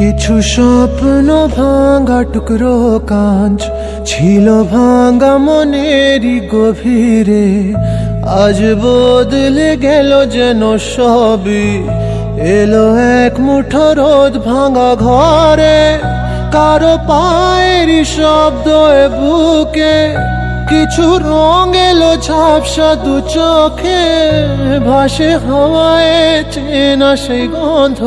কিছু স্বপ্ন ভাঙা টুকরো কাঁচ ছিল ভাঙা মনেরই গভীরে, আজ বদলে গেল যেন সবই। এলো এক মুঠো রোদ ভাঙা ঘরে, কারো পায়েরই শব্দ এ বুকে, কিছু রং এলো ঝাপসা দু চোখে, ভাসে হাওয়ায় চেনা সেই গন্ধ।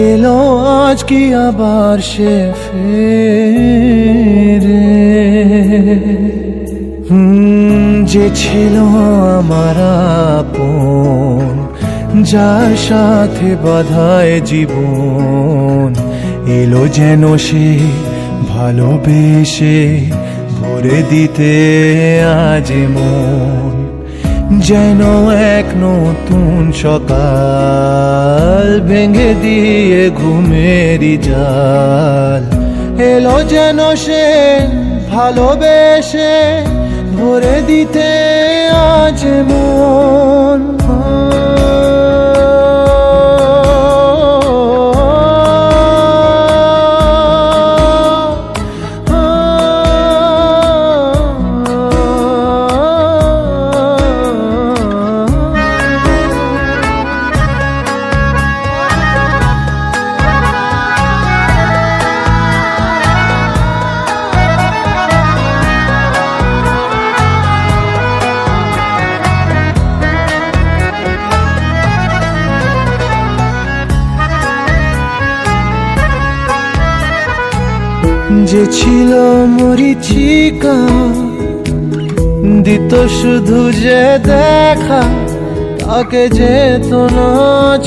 এলো আজ কি আবার সে ফেরে? যে ছিল আমার আপন, যার সাথে বাঁধায় জীবন, এলো যেন সে ভালোবেসে ভরে দিতে আজ মন। যেন এক নতুন সকাল ভেঙে দিয়ে ঘুমেরই জাল, এলো যেন সে ভালোবেসে ভরে দিতে আজ মন। যে ছিল মরিচিকা, দিত শুধু যে দেখা, তাকে যেত না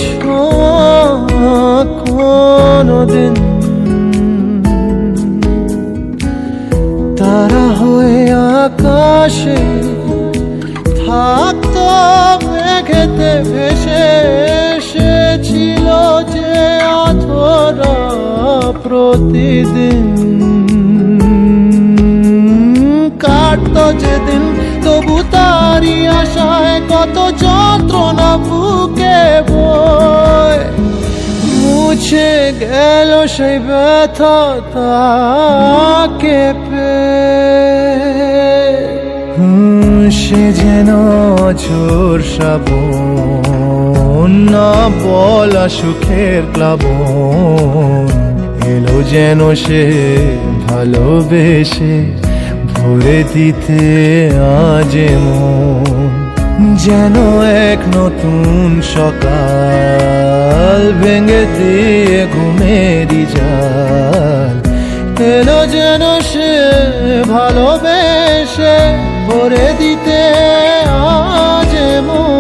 ছোঁয়া কোনদিন। তারা হয়ে আকাশে থাকতো মেঘেতে ভেসে, এসেছিল যে অধরা প্রতিদিন। কাটতো যেদিন তবু তারই আশায় কত যন্ত্রণা বুকে বয়, মুছে গেল সেই ব্যথা তাকে পেয়ে। সে যেন ঝোর শ্রাবণ, না বলা সুখের প্লাবন, এলো যেন সে ভালোবেসে ভরে দিতে আজ মন। যেন এক নতুন সকাল ভেঙে দিয়ে ঘুমেরই জাল, এলো যেন সে ভালোবেসে ভরে দিতে আজ মন।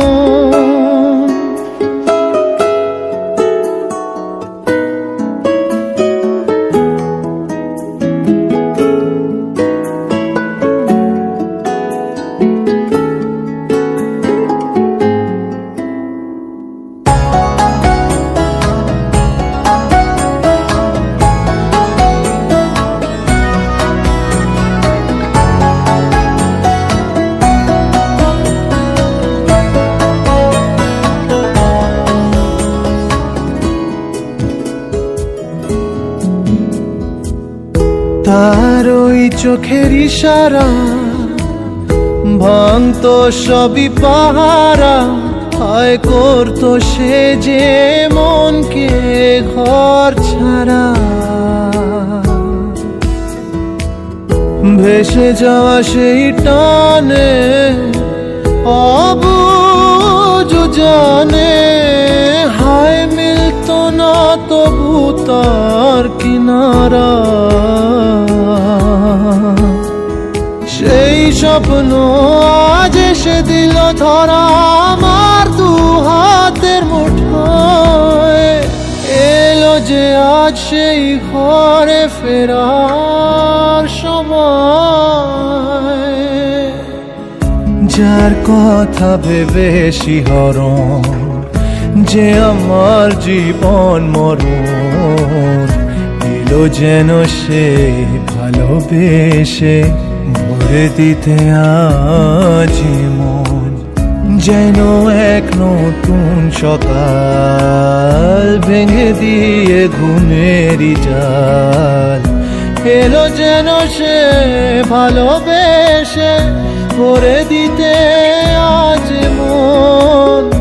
তার ওই চোখের ইশারা ভাঙতো সবই পাহারা, হায় করতো সে যে মনকে ঘর ছাড়া। ভেসে যাওয়া সেই টানে অবুঝ জানে, হায় মিলতো না তবু তার কিনারা। সেই স্বপ্ন আজ এসে দিল ধরা আমার দু হাতের মুঠোয়, এলো যে আজ সেই ঘরে ফেরার সময়। যার কথা ভেবে শিহরণ, যে আমার জীবন মরণ, এলো যেন সে ভালোবেসে ভরে দিতে আজ মন। যেন এক নতুন সকাল ভেঙে দিয়ে ঘুমেরই জাল এলো যেন সে ভালোবেসে ভরে দিতে আজ মন